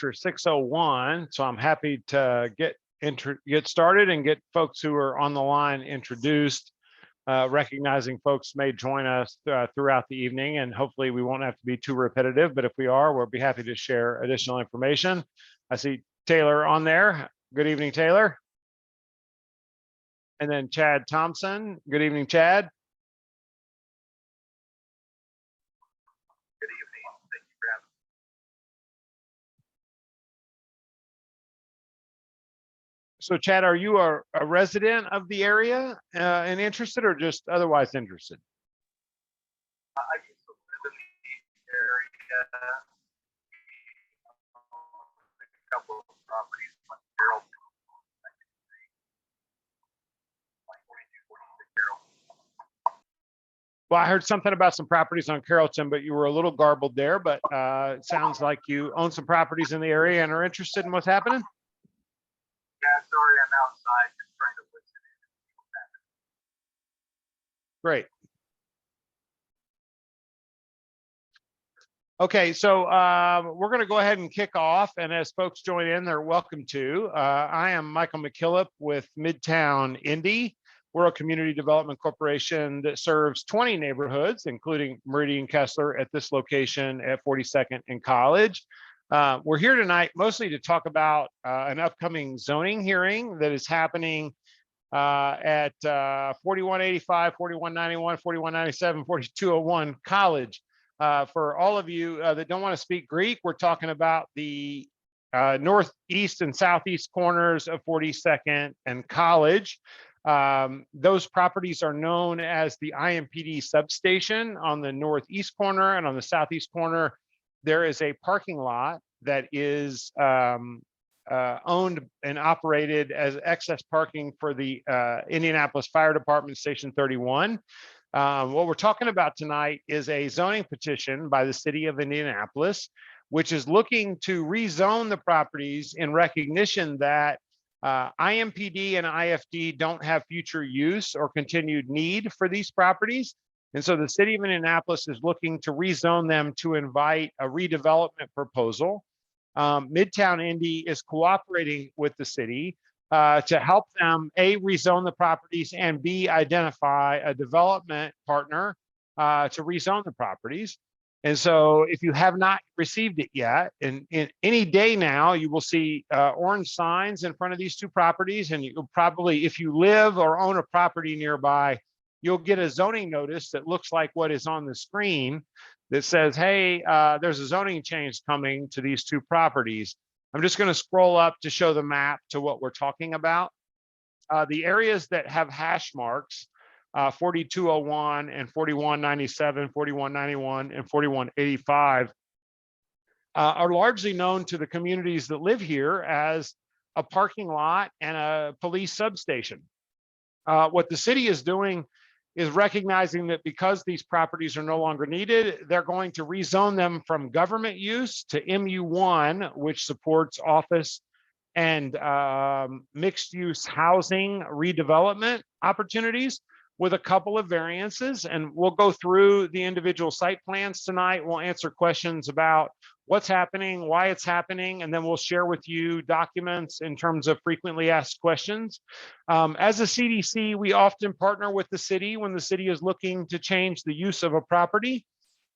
after 6:01, so I'm happy to get started and get folks who are on the line introduced, recognizing folks may join us throughout the evening, and hopefully we won't have to be too repetitive, but if we are, we'll be happy to share additional information. I see Taylor on there. Good evening, Taylor. And then Chad Thompson. Good evening, Chad. Good evening. Thank you for having me. So Chad, are you a resident of the area and interested, or just otherwise interested? I used to live in the area. A couple of properties on Carrollton. Well, I heard something about some properties on Carrollton, but you were a little garbled there, but it sounds like you own some properties in the area and are interested in what's happening. Yeah, sorry, I'm outside just trying to listen in. Great. Okay, so we're going to go ahead and kick off, and as folks join in, they're welcome to. I am Michael McKillop with Midtown Indy. We're a community development corporation that serves 20 neighborhoods, including Meridian Kessler at this location at 42nd and College. We're here tonight mostly to talk about an upcoming zoning hearing that is happening at 4185, 4191, 4197, 4201 College. For all of you that don't want to speak Greek, we're talking about the northeast and southeast corners of 42nd and College. Those properties are known as the IMPD substation on the northeast corner, and on the southeast corner, there is a parking lot that is owned and operated as excess parking for the Indianapolis Fire Department Station 31. What we're talking about tonight is a zoning petition by the city of Indianapolis, which is looking to rezone the properties in recognition that IMPD and IFD don't have future use or continued need for these properties. And so the city of Indianapolis is looking to rezone them to invite a redevelopment proposal. Midtown Indy is cooperating with the city to help them A, rezone the properties, and B, identify a development partner to rezone the properties. And so if you have not received it yet, in any day now, you will see orange signs in front of these two properties. And you'll probably, if you live or own a property nearby, you'll get a zoning notice that looks like what is on the screen that says, hey, there's a zoning change coming to these two properties. I'm just going to scroll up to show the map to what we're talking about. The areas that have hash marks, 4201 and 4197, 4191, and 4185 are largely known to the communities that live here as a parking lot and a police substation. What the city is doing is recognizing that because these properties are no longer needed, they're going to rezone them from government use to MU1, which supports office and mixed use housing redevelopment opportunities, with a couple of variances. And we'll go through the individual site plans tonight. We'll answer questions about what's happening, why it's happening, and then we'll share with you documents in terms of frequently asked questions. As a CDC, we often partner with the city when the city is looking to change the use of a property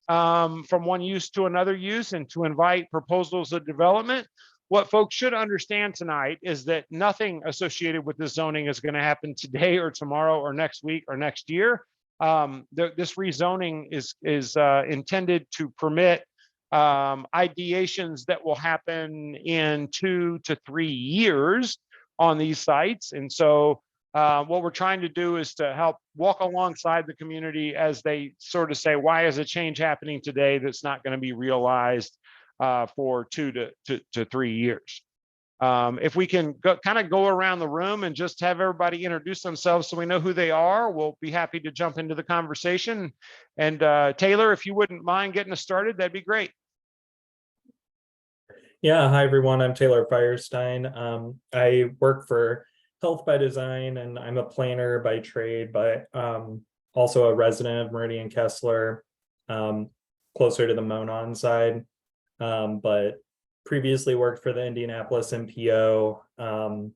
from one use to another use, and to invite proposals of development. What folks should understand tonight is that nothing associated with this zoning is going to happen today or tomorrow or next week or next year. This rezoning is intended to permit ideations that will happen in 2 to 3 years on these sites. And so what we're trying to do is to help walk alongside the community as they sort of say, why is a change happening today that's not going to be realized for 2 to 3 years. If we can kind of go around the room and just have everybody introduce themselves so we know who they are, we'll be happy to jump into the conversation. And Taylor, if you wouldn't mind getting us started, that'd be great. Yeah, hi everyone, I'm Taylor Firestein. I work for Health by Design, and I'm a planner by trade, but also a resident of Meridian Kessler, closer to the Monon side. But previously worked for the Indianapolis MPO and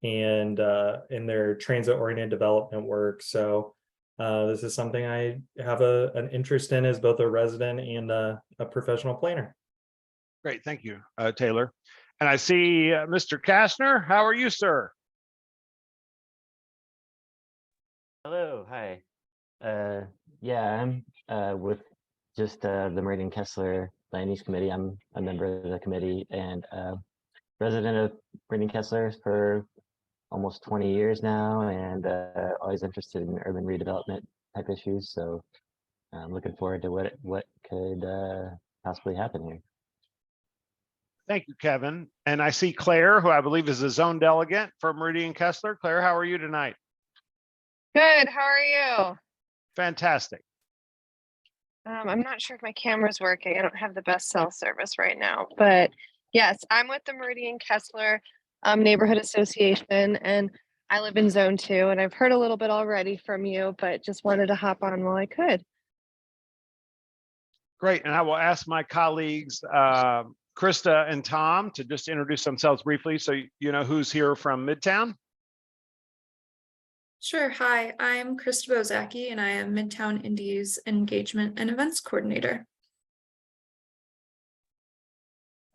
in their transit-oriented development work. So this is something I have an interest in as both a resident and a professional planner. Great, thank you, Taylor. And I see Mr. Kastner. How are you, sir? Hello, hi. Yeah, I'm with just the Meridian Kessler Land Use Committee. I'm a member of the committee and resident of Meridian Kessler for almost 20 years now, and always interested in urban redevelopment type issues. So I'm looking forward to what could possibly happen here. Thank you, Kevin. And I see Claire, who I believe is a zone delegate for Meridian Kessler. Claire, how are you tonight? Good. How are you? Fantastic. I'm not sure if my camera's working. I don't have the best cell service right now, but yes, I'm with the Meridian Kessler Neighborhood Association, and I live in Zone 2, and I've heard a little bit already from you, but just wanted to hop on while I could. Great. And I will ask my colleagues, Krista and Tom, to just introduce themselves briefly so you know who's here from Midtown. Sure. Hi, I'm Krista Bozaki, and I am Midtown Indy's Engagement and Events Coordinator.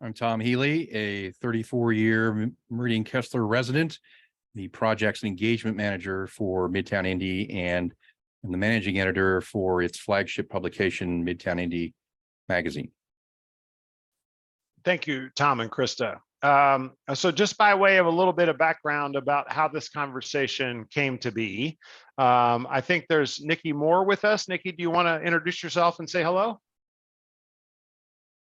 I'm Tom Healy, a 34-year Meridian Kessler resident, the Projects and Engagement Manager for Midtown Indy, and I'm the Managing Editor for its flagship publication, Midtown Indy Magazine. Thank you, Tom and Krista. So just by way of a little bit of background about how this conversation came to be, I think there's Nikki Moore with us. Nikki, do you want to introduce yourself and say hello?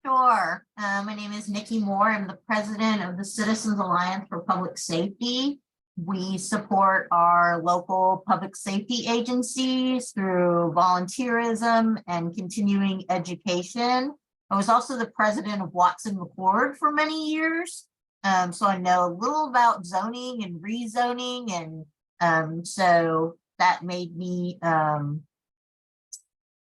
Sure. My name is Nikki Moore. I'm the president of the Citizens Alliance for Public Safety. We support our local public safety agencies through volunteerism and continuing education. I was also the president of Watson McCord for many years. So I know a little about zoning and rezoning, and so that made me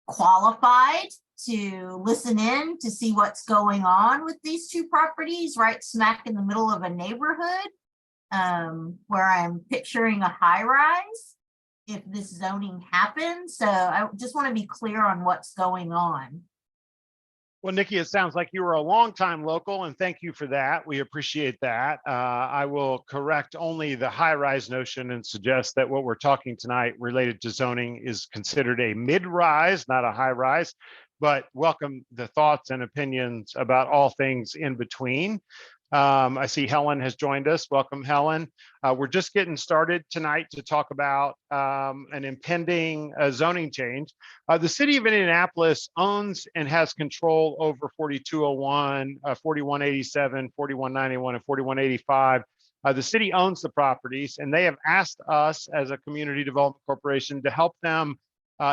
qualified to listen in to see what's going on with these two properties right smack in the middle of a neighborhood where I'm picturing a high rise if this zoning happens. So I just want to be clear on what's going on. Well, Nikki, it sounds like you were a longtime local, and thank you for that. We appreciate that. I will correct only the high-rise notion and suggest that what we're talking tonight related to zoning is considered a mid-rise, not a high-rise, but welcome the thoughts and opinions about all things in between. I see Helen has joined us. Welcome, Helen. We're just getting started tonight to talk about an impending zoning change. The city of Indianapolis owns and has control over 4201, 4187, 4191, and 4185. The city owns the properties, and they have asked us as a community development corporation to help them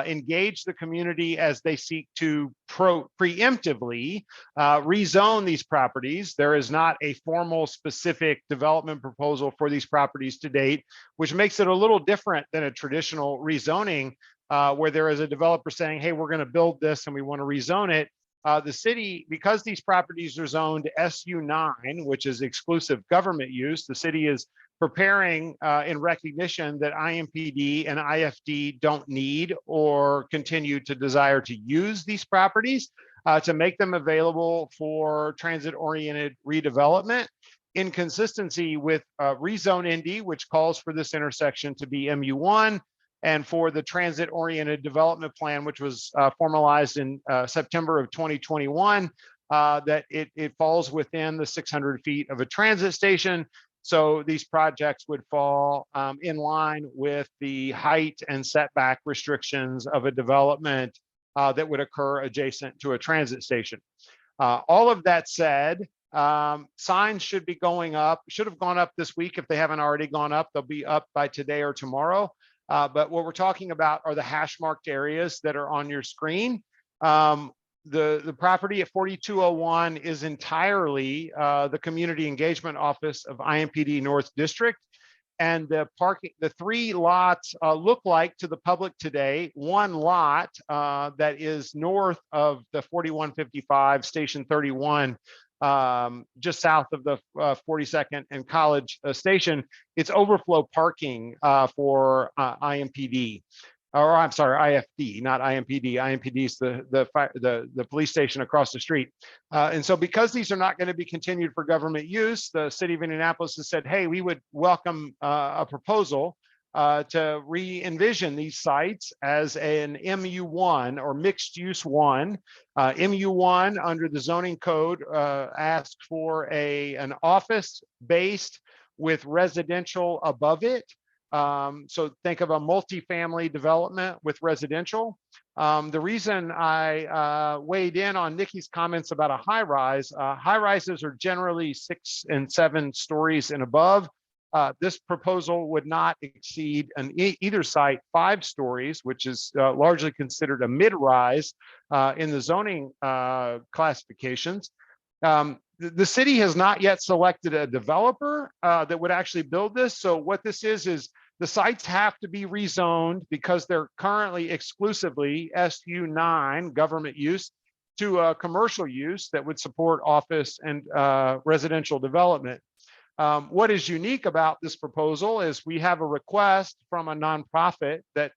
engage the community as they seek to preemptively rezone these properties. There is not a formal specific development proposal for these properties to date, which makes it a little different than a traditional rezoning where there is a developer saying, hey, we're going to build this and we want to rezone it. The city, because these properties are zoned SU9, which is exclusive government use, the city is preparing in recognition that IMPD and IFD don't need or continue to desire to use these properties to make them available for transit-oriented redevelopment in consistency with Rezone Indy, which calls for this intersection to be MU1, and for the transit-oriented development plan, which was formalized in September of 2021, that it falls within the 600 feet of a transit station. So these projects would fall in line with the height and setback restrictions of a development that would occur adjacent to a transit station. All of that said, signs should be going up, should have gone up this week. If they haven't already gone up, they'll be up by today or tomorrow. But what we're talking about are the hash marked areas that are on your screen. The property at 4201 is entirely the community engagement office of IMPD North District. And the three lots look like to the public today, one lot that is north of the 4155 Station 31 just south of the 42nd and College Station. It's overflow parking for IMPD. Or I'm sorry, IFD, not IMPD. IMPD is the police station across the street. And so because these are not going to be continued for government use, the city of Indianapolis has said, hey, we would welcome a proposal to re-envision these sites as an MU1 or mixed use one. MU1 under the zoning code asks for an office based with residential above it. So think of a multifamily development with residential. The reason I weighed in on Nikki's comments about a high rise, high rises are generally 6 and 7 stories and above. This proposal would not exceed either site 5 stories, which is largely considered a mid-rise in the zoning classifications. The city has not yet selected a developer that would actually build this. So what this is the sites have to be rezoned because they're currently exclusively SU9 government use to a commercial use that would support office and residential development. What is unique about this proposal is we have a request from a nonprofit that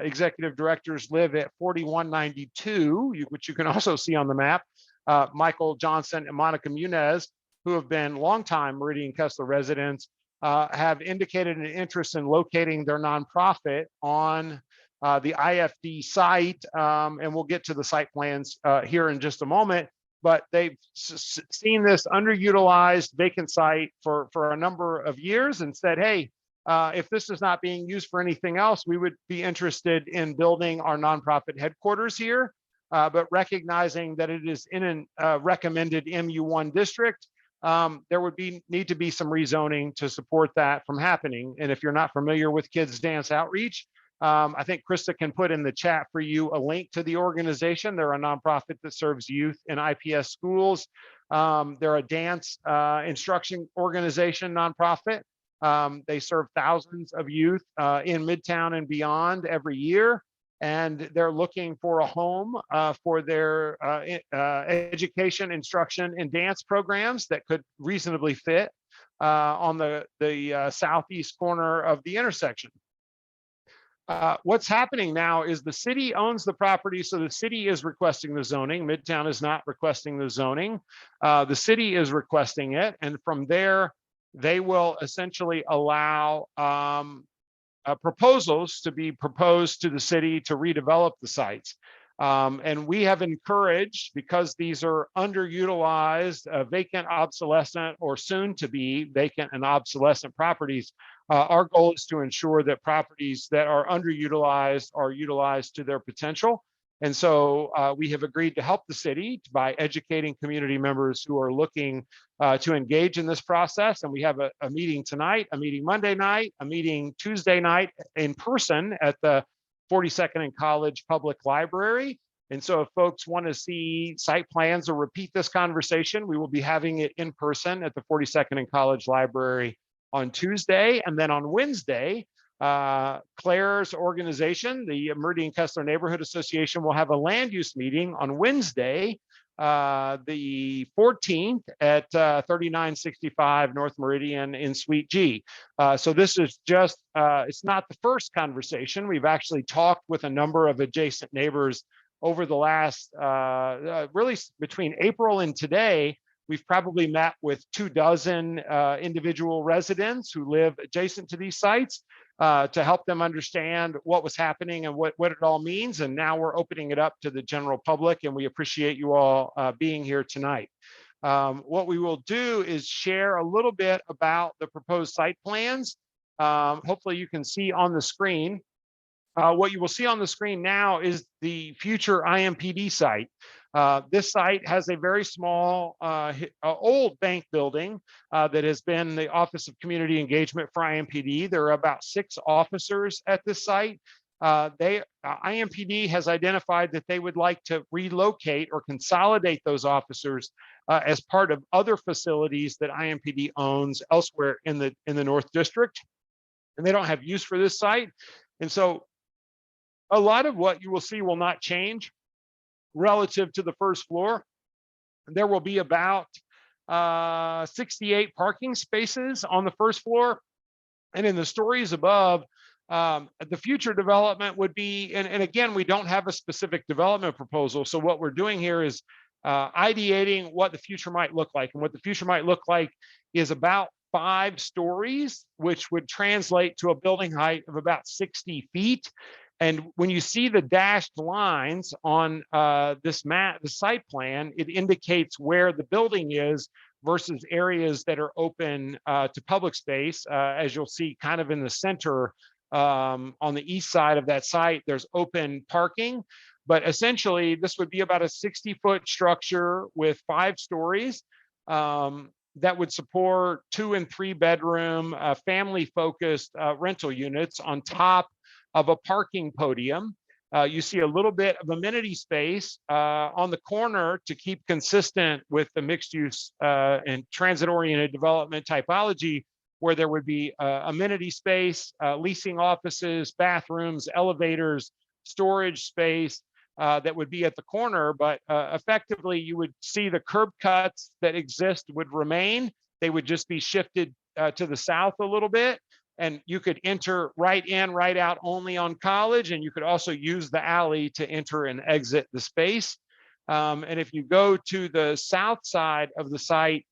executive directors live at 4192, which you can also see on the map. Michael Johnson and Monica Munez, who have been longtime Meridian Kessler residents, have indicated an interest in locating their nonprofit on the IFD site. And we'll get to the site plans here in just a moment. But they've seen this underutilized vacant site for a number of years and said, hey, if this is not being used for anything else, we would be interested in building our nonprofit headquarters here. But recognizing that it is in a recommended MU1 district, there would need to be some rezoning to support that from happening. And if you're not familiar with Kids Dance Outreach, I think Krista can put in the chat for you a link to the organization. They're a nonprofit that serves youth in IPS schools. They're a dance instruction organization nonprofit. They serve thousands of youth in Midtown and beyond every year. And they're looking for a home for their education, instruction, and dance programs that could reasonably fit on the southeast corner of the intersection. What's happening now is the city owns the property, so the city is requesting the zoning. Midtown is not requesting the zoning. The city is requesting it, and from there, they will essentially allow proposals to be proposed to the city to redevelop the sites. And we have encouraged, because these are underutilized, vacant, obsolescent, or soon to be vacant and obsolescent properties, our goal is to ensure that properties that are underutilized are utilized to their potential. And so we have agreed to help the city by educating community members who are looking to engage in this process. And we have a meeting tonight, a meeting Monday night, a meeting Tuesday night in person at the 42nd and College Public Library. And so if folks want to see site plans or repeat this conversation, we will be having it in person at the 42nd and College Library on Tuesday. And then on Wednesday, Claire's organization, the Meridian Kessler Neighborhood Association, will have a land use meeting on Wednesday, the 14th at 3965 North Meridian in Suite G. So this is just, it's not the first conversation. We've actually talked with a number of adjacent neighbors over the last, really between April and today. We've probably met with 24 individual residents who live adjacent to these sites to help them understand what was happening and what it all means. And now we're opening it up to the general public, and we appreciate you all being here tonight. What we will do is share a little bit about the proposed site plans. Hopefully you can see on the screen. What you will see on the screen now is the future IMPD site. This site has a very small, old bank building that has been the Office of Community Engagement for IMPD. There are about 6 officers at this site. IMPD has identified that they would like to relocate or consolidate those officers as part of other facilities that IMPD owns elsewhere in the North District, and they don't have use for this site. And so a lot of what you will see will not change relative to the first floor. There will be about 68 parking spaces on the first floor. And in the stories above, the future development would be, and again, we don't have a specific development proposal. So what we're doing here is ideating what the future might look like. And what the future might look like is about 5 stories, which would translate to a building height of about 60 feet. And when you see the dashed lines on this map, the site plan, it indicates where the building is versus areas that are open to public space. As you'll see kind of in the center on the east side of that site, there's open parking. But essentially, this would be about a 60-foot structure with 5 stories that would support 2 and 3 bedroom family-focused rental units on top of a parking podium. You see a little bit of amenity space on the corner to keep consistent with the mixed use and transit-oriented development typology, where there would be amenity space, leasing offices, bathrooms, elevators, storage space that would be at the corner. But effectively, you would see the curb cuts that exist would remain. They would just be shifted to the south a little bit. And you could enter right in, right out only on College, and you could also use the alley to enter and exit the space. And if you go to the south side of the site,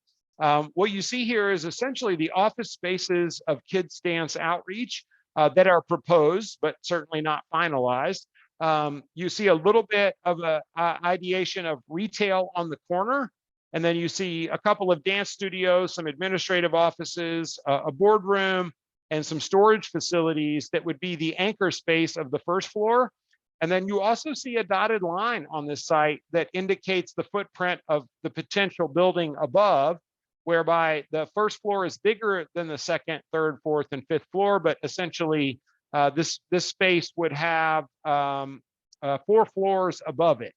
what you see here is essentially the office spaces of Kids Dance Outreach that are proposed, but certainly not finalized. You see a little bit of a ideation of retail on the corner. And then you see a couple of dance studios, some administrative offices, a boardroom, and some storage facilities that would be the anchor space of the first floor. And then you also see a dotted line on this site that indicates the footprint of the potential building above, whereby the first floor is bigger than the second, third, fourth, and fifth floor, but essentially this space would have 4 floors above it.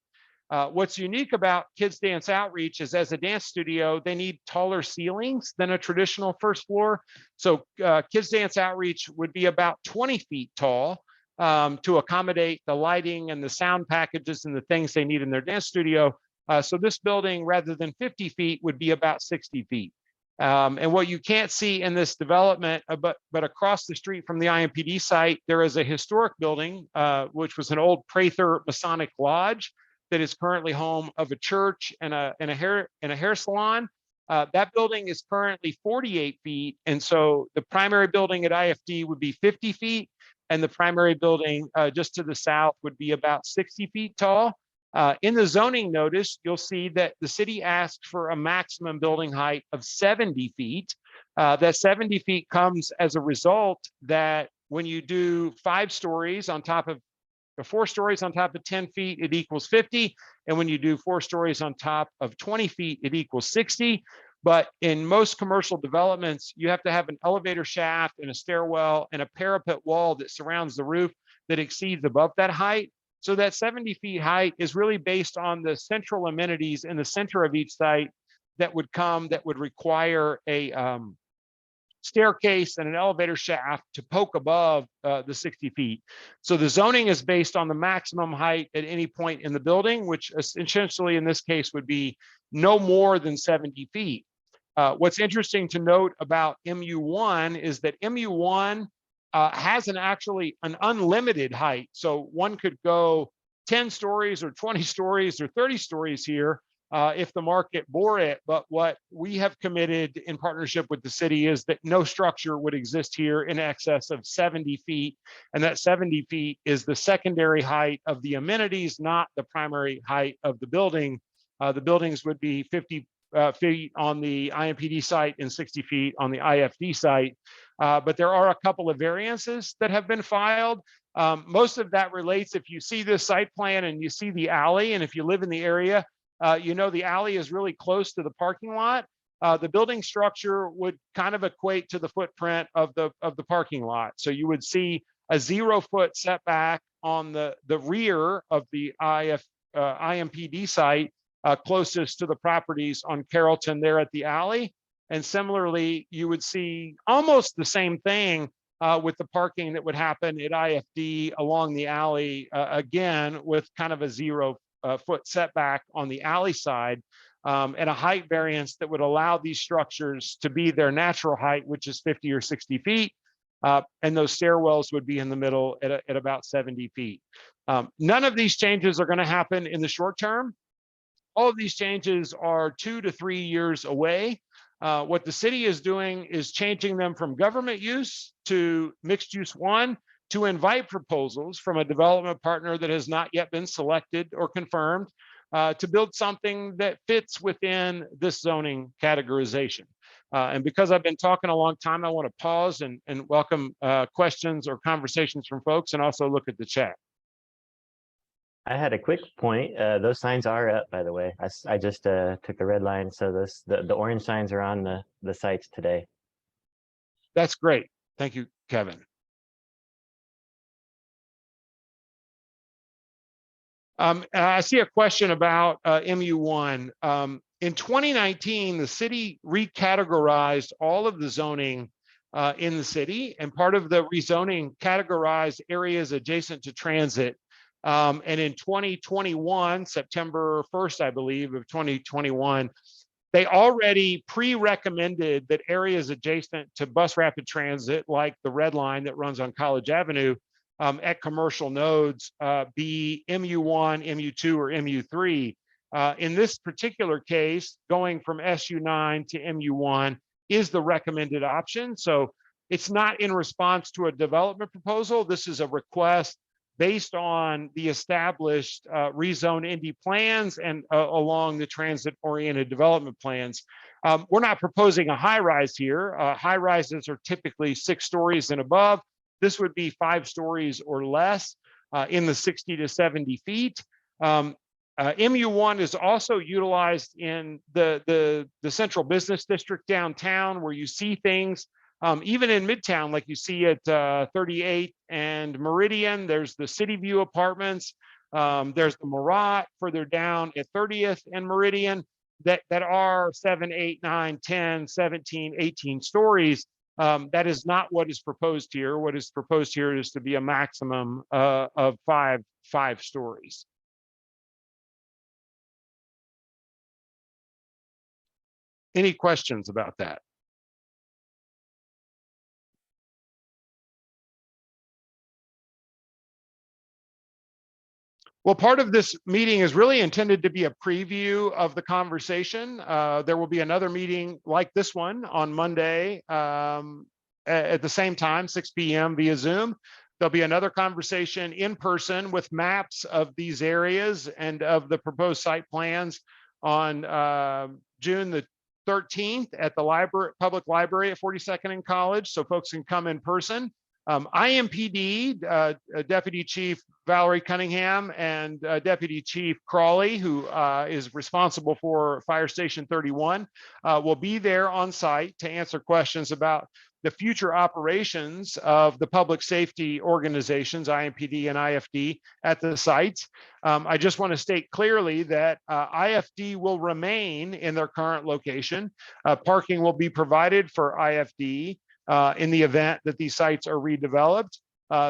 What's unique about Kids Dance Outreach is, as a dance studio, they need taller ceilings than a traditional first floor. So Kids Dance Outreach would be about 20 feet tall to accommodate the lighting and the sound packages and the things they need in their dance studio. So this building, rather than 50 feet, would be about 60 feet. And what you can't see in this development, but across the street from the IMPD site, there is a historic building, which was an old Prather Masonic Lodge, that is currently home of a church and a hair salon. That building is currently 48 feet. And so the primary building at IFD would be 50 feet. And the primary building just to the south would be about 60 feet tall. In the zoning notice, you'll see that the city asked for a maximum building height of 70 feet. That 70 feet comes as a result that when you do 5 stories on top of 4 stories on top of 10 feet, it equals 50. And when you do 4 stories on top of 20 feet, it equals 60. But in most commercial developments, you have to have an elevator shaft and a stairwell and a parapet wall that surrounds the roof that exceeds above that height. So that 70 feet height is really based on the central amenities in the center of each site that would require a staircase and an elevator shaft to poke above the 60 feet. So the zoning is based on the maximum height at any point in the building, which essentially in this case would be no more than 70 feet. What's interesting to note about MU1 is that MU1 has actually an unlimited height. So one could go 10 stories or 20 stories or 30 stories here if the market bore it. But what we have committed in partnership with the city is that no structure would exist here in excess of 70 feet. And that 70 feet is the secondary height of the amenities, not the primary height of the building. The buildings would be 50 feet on the IMPD site and 60 feet on the IFD site. But there are a couple of variances that have been filed. Most of that relates, if you see this site plan and you see the alley, and if you live in the area, you know the alley is really close to the parking lot. The building structure would kind of equate to the footprint of the parking lot. So you would see a 0-foot setback on the rear of the IMPD site closest to the properties on Carrollton there at the alley. And similarly, you would see almost the same thing with the parking that would happen at IFD along the alley, again, with kind of a 0-foot setback on the alley side. and a height variance that would allow these structures to be their natural height, which is 50 or 60 feet. And those stairwells would be in the middle at about 70 feet. None of these changes are going to happen in the short term. All of these changes are 2 to 3 years away. What the city is doing is changing them from government use to mixed use 1 to invite proposals from a development partner that has not yet been selected or confirmed to build something that fits within this zoning categorization. And because I've been talking a long time, I want to pause and welcome questions or conversations from folks, and also look at the chat. I had a quick point. Those signs are up, by the way. I just took the red line, so the orange signs are on the sites today. That's great. Thank you, Kevin. I see a question about MU1. In 2019, the city recategorized all of the zoning in the city, and part of the rezoning categorized areas adjacent to transit. And in 2021, September 1st, I believe, of 2021, they already pre-recommended that areas adjacent to bus rapid transit, like the red line that runs on College Avenue, at commercial nodes, be MU1, MU2, or MU3. In this particular case, going from SU9 to MU1 is the recommended option. So it's not in response to a development proposal. This is a request based on the established rezone Indy plans and along the transit-oriented development plans. We're not proposing a high rise here. High rises are typically 6 stories and above. This would be 5 stories or less in the 60 to 70 feet. MU1 is also utilized in the central business district downtown, where you see things even in Midtown, like you see at 38 and Meridian. There's the City View apartments. There's the Murat further down at 30th and Meridian that are 7, 8, 9, 10, 17, 18 stories. That is not what is proposed here. What is proposed here is to be a maximum of five stories. Any questions about that? Well, part of this meeting is really intended to be a preview of the conversation. There will be another meeting like this one on Monday at the same time, 6 p.m. via Zoom. There'll be another conversation in person with maps of these areas and of the proposed site plans on June the 13th at the public library at 42nd and College, so folks can come in person. IMPD, Deputy Chief Valerie Cunningham and Deputy Chief Crawley, who is responsible for Fire Station 31, will be there on site to answer questions about the future operations of the public safety organizations, IMPD and IFD, at the sites. I just want to state clearly that IFD will remain in their current location. Parking will be provided for IFD in the event that these sites are redeveloped.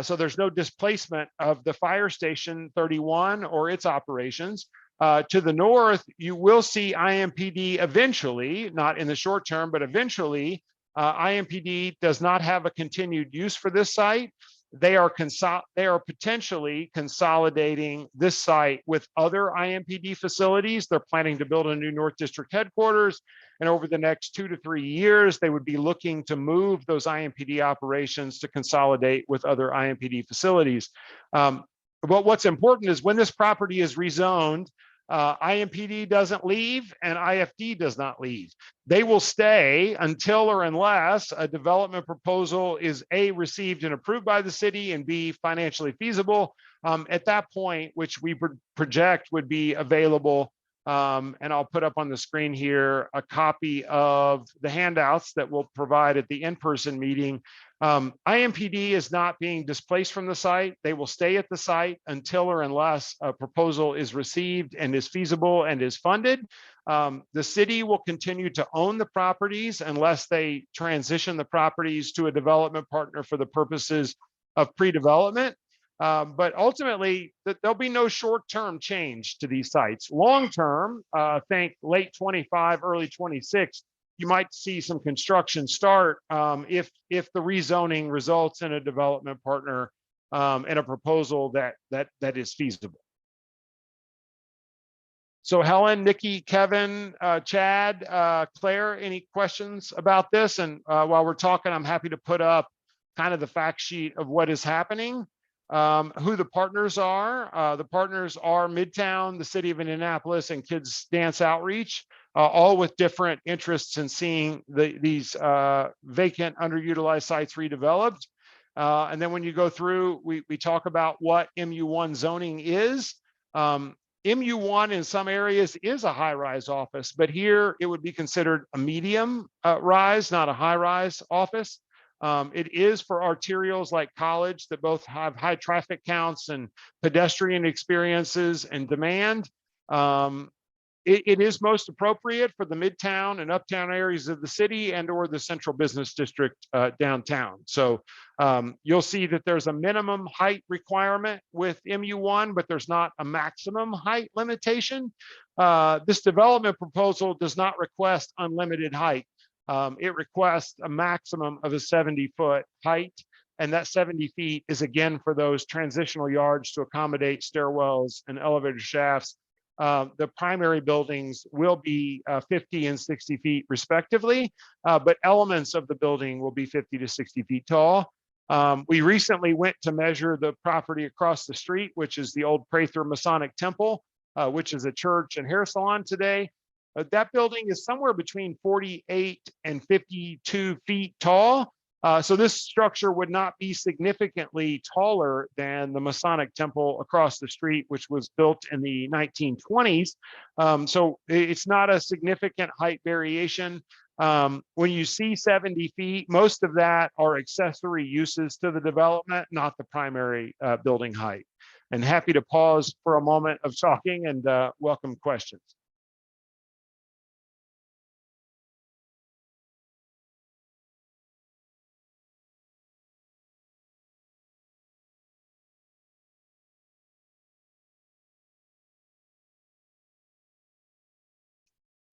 So there's no displacement of the Fire Station 31 or its operations. To the north, you will see IMPD eventually, not in the short term, but eventually. IMPD does not have a continued use for this site. They are potentially consolidating this site with other IMPD facilities. They're planning to build a new North District headquarters, and over the next 2 to 3 years, they would be looking to move those IMPD operations to consolidate with other IMPD facilities. But what's important is when this property is rezoned, IMPD doesn't leave and IFD does not leave. They will stay until or unless a development proposal is A, received and approved by the city, and B, financially feasible. At that point, which we project would be available, and I'll put up on the screen here a copy of the handouts that we'll provide at the in-person meeting. IMPD is not being displaced from the site. They will stay at the site until or unless a proposal is received and is feasible and is funded. The city will continue to own the properties unless they transition the properties to a development partner for the purposes of pre-development. But ultimately, there'll be no short-term change to these sites. Long-term, think late 25, early 26, you might see some construction start if the rezoning results in a development partner and a proposal that is feasible. So Helen, Nikki, Kevin, Chad, Claire, any questions about this? And while we're talking, I'm happy to put up kind of the fact sheet of what is happening, who the partners are. The partners are Midtown, the city of Indianapolis, and Kids Dance Outreach, all with different interests in seeing these vacant, underutilized sites redeveloped. And then when you go through, we talk about what MU1 zoning is. MU1 in some areas is a high-rise office, but here it would be considered a medium rise, not a high-rise office. It is for arterials like college that both have high traffic counts and pedestrian experiences and demand. It is most appropriate for the Midtown and Uptown areas of the city and or the central business district downtown. So you'll see that there's a minimum height requirement with MU1, but there's not a maximum height limitation. This development proposal does not request unlimited height. It requests a maximum of a 70-foot height. And that 70 feet is again for those transitional yards to accommodate stairwells and elevator shafts. The primary buildings will be 50 and 60 feet respectively, but elements of the building will be 50 to 60 feet tall. We recently went to measure the property across the street, which is the old Prather Masonic Temple, which is a church and hair salon today. That building is somewhere between 48 and 52 feet tall. So this structure would not be significantly taller than the Masonic Temple across the street, which was built in the 1920s. So it's not a significant height variation. When you see 70 feet, most of that are accessory uses to the development, not the primary building height. And happy to pause for a moment of talking and welcome questions.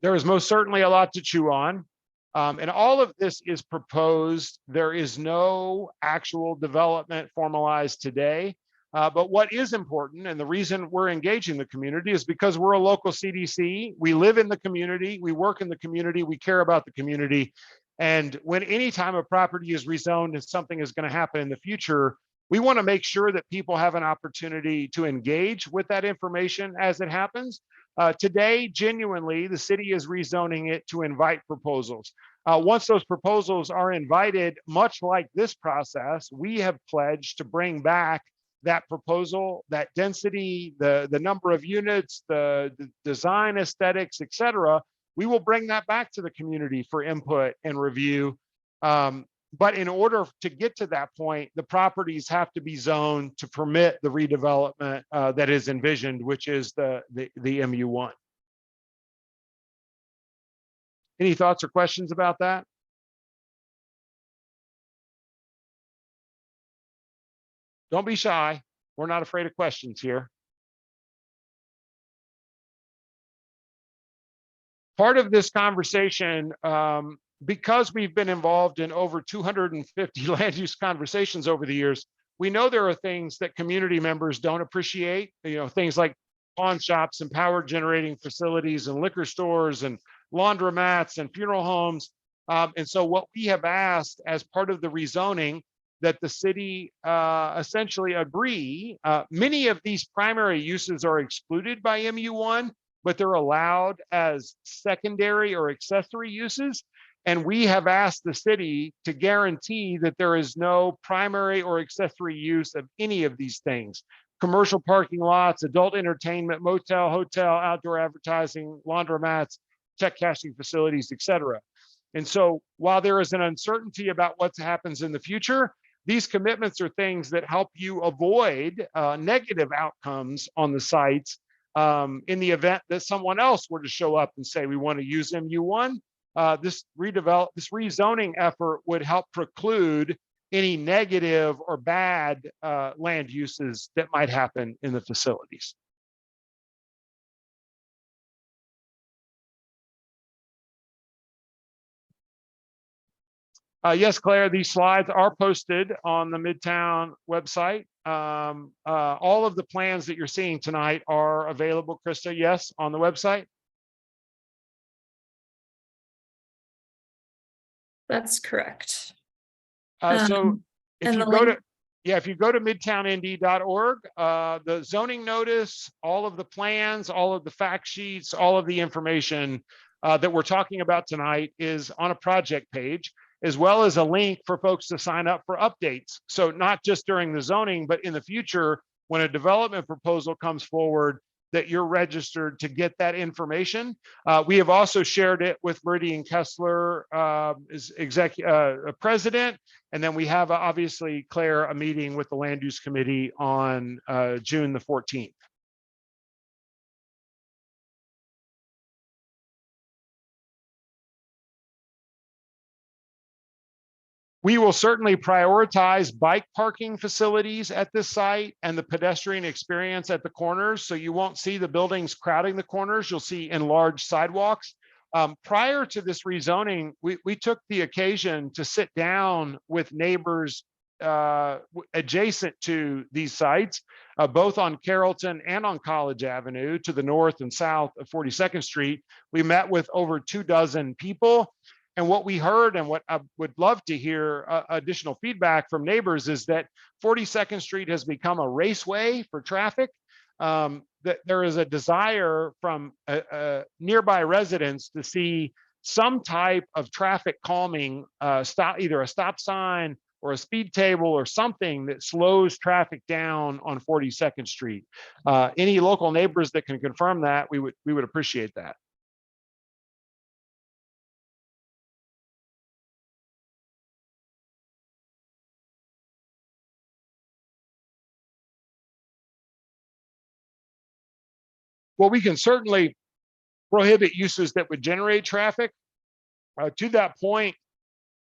There is most certainly a lot to chew on. And all of this is proposed. There is no actual development formalized today. But what is important, and the reason we're engaging the community, is because we're a local CDC. We live in the community, we work in the community, we care about the community. And when any time a property is rezoned and something is going to happen in the future, we want to make sure that people have an opportunity to engage with that information as it happens. Today, genuinely, the city is rezoning it to invite proposals. Once those proposals are invited, much like this process, we have pledged to bring back that proposal, that density, the number of units, the design aesthetics, et cetera. We will bring that back to the community for input and review. But in order to get to that point, the properties have to be zoned to permit the redevelopment that is envisioned, which is the MU1. Any thoughts or questions about that? Don't be shy. We're not afraid of questions here. Part of this conversation, because we've been involved in over 250 land use conversations over the years, we know there are things that community members don't appreciate, things like pawn shops and power generating facilities and liquor stores and laundromats and funeral homes. And so what we have asked as part of the rezoning, that the city essentially agree, many of these primary uses are excluded by MU1, but they're allowed as secondary or accessory uses. And we have asked the city to guarantee that there is no primary or accessory use of any of these things: commercial parking lots, adult entertainment, motel, hotel, outdoor advertising, laundromats, check cashing facilities, et cetera. And so while there is an uncertainty about what happens in the future, these commitments are things that help you avoid negative outcomes on the sites in the event that someone else were to show up and say, we want to use MU1. This rezoning effort would help preclude any negative or bad land uses that might happen in the facilities. Yes, Claire, these slides are posted on the Midtown website. All of the plans that you're seeing tonight are available, Krista, yes, on the website? That's correct. So if and you the go to, link- if you go to midtownindy.org, the zoning notice, all of the plans, all of the fact sheets, all of the information that we're talking about tonight is on a project page, as well as a link for folks to sign up for updates. So not just during the zoning, but in the future, when a development proposal comes forward, that you're registered to get that information. We have also shared it with Meridian Kessler as president. And then we have obviously, Claire, a meeting with the Land Use Committee on June the 14th. We will certainly prioritize bike parking facilities at this site and the pedestrian experience at the corners. So you won't see the buildings crowding the corners. You'll see enlarged sidewalks. Prior to this rezoning, we took the occasion to sit down with neighbors adjacent to these sites, both on Carrollton and on College Avenue to the north and south of 42nd Street. We met with over 24 people. And what we heard, and what I would love to hear additional feedback from neighbors, is that 42nd Street has become a raceway for traffic. That there is a desire from nearby residents to see some type of traffic calming stop, either a stop sign or a speed table or something that slows traffic down on 42nd Street. Any local neighbors that can confirm that, we would appreciate that. Well, we can certainly prohibit uses that would generate traffic. To that point,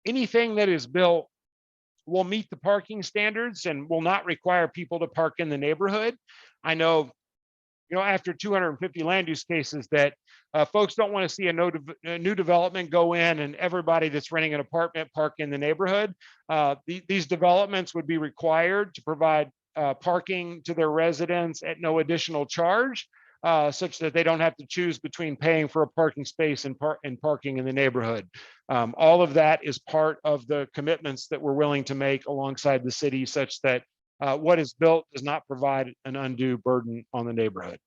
anything that is built will meet the parking standards and will not require people to park in the neighborhood. I know, after 250 land use cases that folks don't want to see a new development go in and everybody that's renting an apartment park in the neighborhood. These developments would be required to provide parking to their residents at no additional charge. Such that they don't have to choose between paying for a parking space and parking in the neighborhood. All of that is part of the commitments that we're willing to make alongside the city, such that what is built does not provide an undue burden on the neighborhood.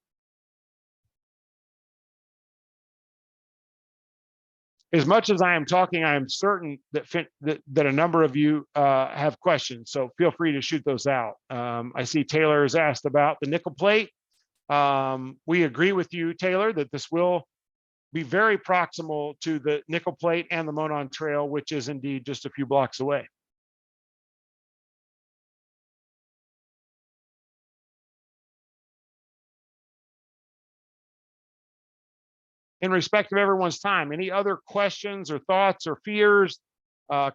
As much as I am talking, I am certain that a number of you have questions, so feel free to shoot those out. I see Taylor has asked about the nickel plate. We agree with you, Taylor, that this will be very proximal to the nickel plate and the Monon Trail, which is indeed just a few blocks away. In respect of everyone's time, any other questions or thoughts or fears,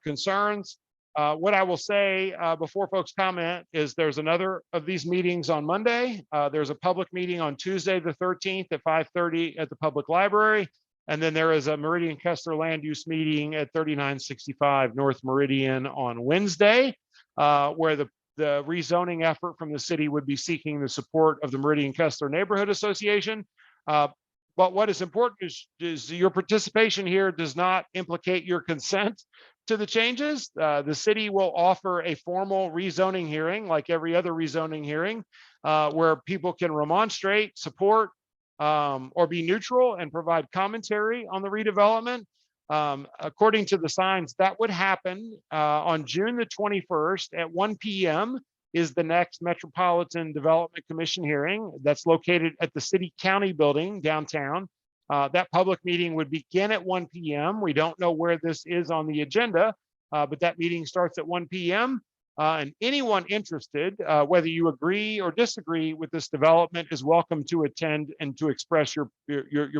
concerns? What I will say before folks comment is there's another of these meetings on Monday. There's a public meeting on Tuesday, the 13th at 5:30 at the public library. And then there is a Meridian Kessler land use meeting at 3965 North Meridian on Wednesday, where the rezoning effort from the city would be seeking the support of the Meridian Kessler Neighborhood Association. But what is important is your participation here does not implicate your consent to the changes. The city will offer a formal rezoning hearing, like every other rezoning hearing, where people can remonstrate, support, or be neutral and provide commentary on the redevelopment. According to the signs, that would happen on June the 21st at 1 p.m. is the next Metropolitan Development Commission hearing that's located at the City County Building downtown. That public meeting would begin at 1 p.m. We don't know where this is on the agenda, but that meeting starts at 1 p.m. And anyone interested, whether you agree or disagree with this development, is welcome to attend and to express your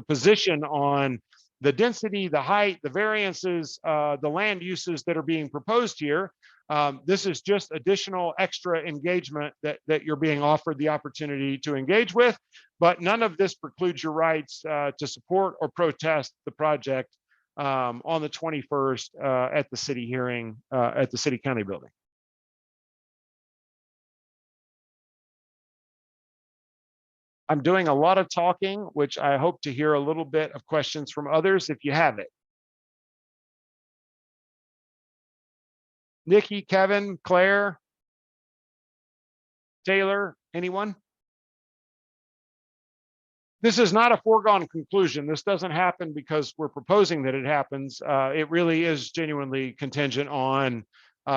position on the density, the height, the variances, the land uses that are being proposed here. This is just additional extra engagement that you're being offered the opportunity to engage with, but none of this precludes your rights to support or protest the project on the 21st at the city hearing at the city county building. I'm doing a lot of talking, which I hope to hear a little bit of questions from others if you have it. Nikki, Kevin, Claire, Taylor, anyone? This is not a foregone conclusion. This doesn't happen because we're proposing that it happens. It really is genuinely contingent on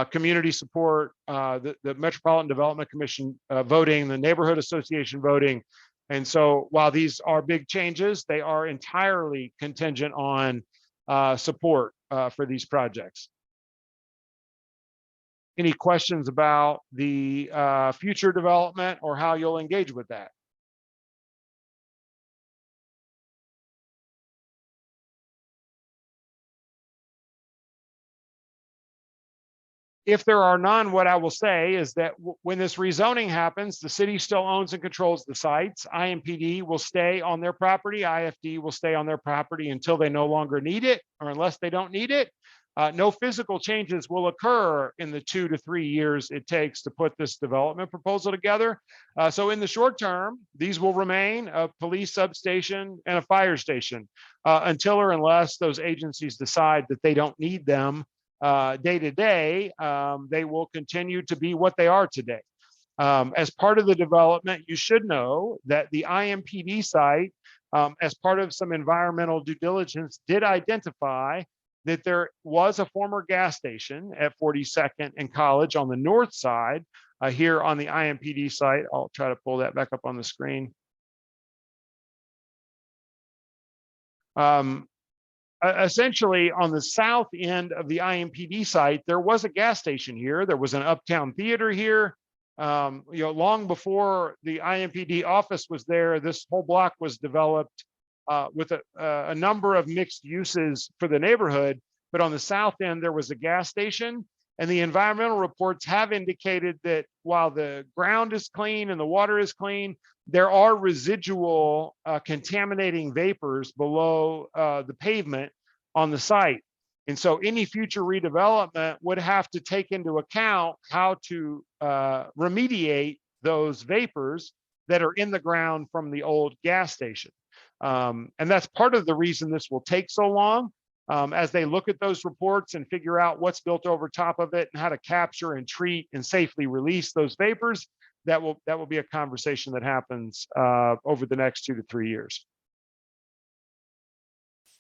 community support, the Metropolitan Development Commission voting, the Neighborhood Association voting. And so while these are big changes, they are entirely contingent on support for these projects. Any questions about the future development or how you'll engage with that? If there are none, what I will say is that when this rezoning happens, the city still owns and controls the sites. IMPD will stay on their property. IFD will stay on their property until they no longer need it or unless they don't need it. No physical changes will occur in the 2 to 3 years it takes to put this development proposal together. So in the short term, these will remain a police substation and a fire station until or unless those agencies decide that they don't need them day to day. They will continue to be what they are today. As part of the development, you should know that the IMPD site, as part of some environmental due diligence, did identify that there was a former gas station at 42nd and College on the north side here on the IMPD site. I'll try to pull that back up on the screen. Essentially, on the south end of the IMPD site, there was a gas station here. There was an Uptown Theater here. Long before the IMPD office was there, this whole block was developed with a number of mixed uses for the neighborhood. But on the south end, there was a gas station. And the environmental reports have indicated that while the ground is clean and the water is clean, there are residual contaminating vapors below the pavement on the site. And so any future redevelopment would have to take into account how to remediate those vapors that are in the ground from the old gas station. And that's part of the reason this will take so long. As they look at those reports and figure out what's built over top of it and how to capture and treat and safely release those vapors, that will be a conversation that happens over the next 2 to 3 years.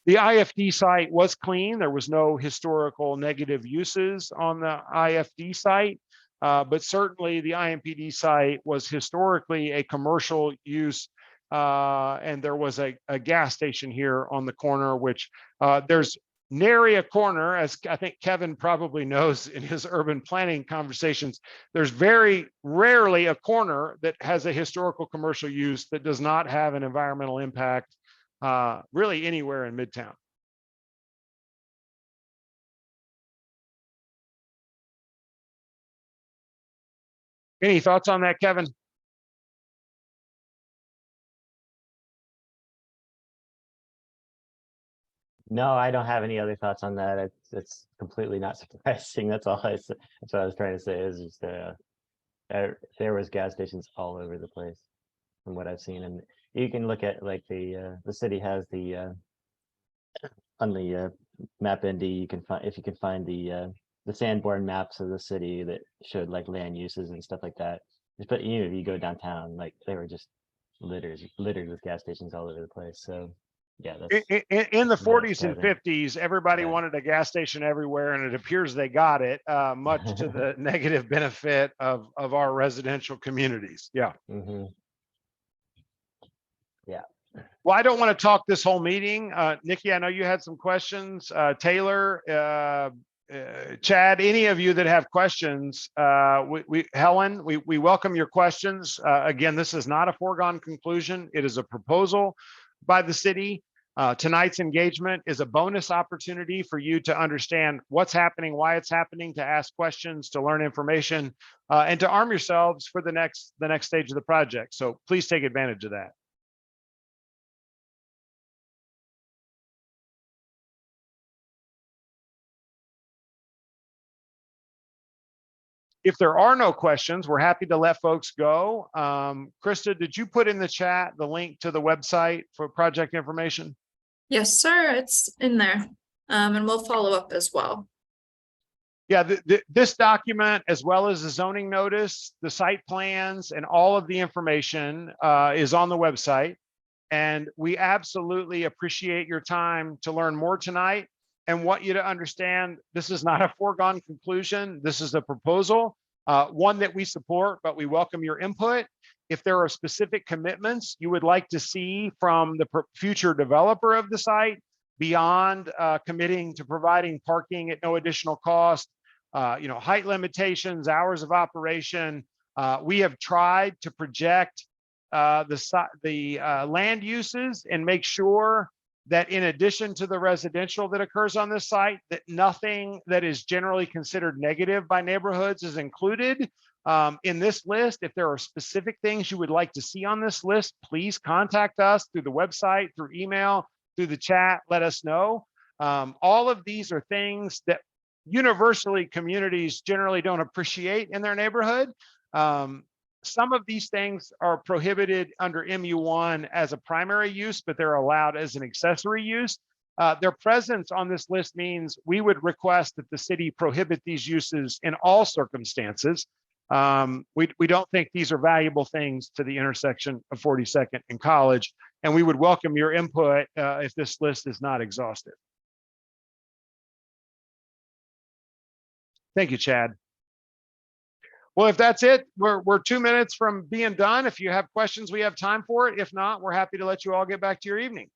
The IFD site was clean. There was no historical negative uses on the IFD site, but certainly the IMPD site was historically a commercial use. And there was a gas station here on the corner, which there's nary a corner, as I think Kevin probably knows in his urban planning conversations, there's very rarely a corner that has a historical commercial use that does not have an environmental impact really anywhere in Midtown. Any thoughts on that, Kevin? No, I don't have any other thoughts on that. It's completely not surprising. That's all that's what I was trying to say is just there was gas stations all over the place from what I've seen. And you can look at like the city has the on the map Indy, you can find if you can find the Sanborn maps of the city that showed like land uses and stuff like that. But you go downtown, like they were just littered with gas stations all over the place. So yeah, that's in the 40s and surprising. 50s, everybody wanted a gas station everywhere, and it appears they got it, much to the negative benefit of our residential communities. Yeah. Mm-hmm. Yeah. Well, I don't want to talk this whole meeting. Nikki, I know you had some questions. Taylor, Chad, any of you that have questions, Helen, we welcome your questions. Again, this is not a foregone conclusion. It is a proposal by the city. Tonight's engagement is a bonus opportunity for you to understand what's happening, why it's happening, to ask questions, to learn information, and to arm yourselves for the next stage of the project. So please take advantage of that. If there are no questions, we're happy to let folks go. Krista, did you put in the chat the link to the website for project information? Yes, sir, it's in there. And we'll follow up as well. Yeah, this document, as well as the zoning notice, the site plans, and all of the information is on the website. And we absolutely appreciate your time to learn more tonight, and want you to understand this is not a foregone conclusion. This is a proposal, one that we support, but we welcome your input. If there are specific commitments you would like to see from the future developer of the site, beyond committing to providing parking at no additional cost, height limitations, hours of operation, we have tried to project the land uses and make sure that in addition to the residential that occurs on this site, that nothing that is generally considered negative by neighborhoods is included in this list. If there are specific things you would like to see on this list, please contact us through the website, through email, through the chat, let us know. All of these are things that universally communities generally don't appreciate in their neighborhood. Some of these things are prohibited under MU1 as a primary use, but they're allowed as an accessory use. Their presence on this list means we would request that the city prohibit these uses in all circumstances. We don't think these are valuable things to the intersection of 42nd and College, and we would welcome your input if this list is not exhaustive. Thank you, Chad. Well, if that's it, we're 2 minutes from being done. If you have questions, we have time for it. If not, we're happy to let you all get back to your evening.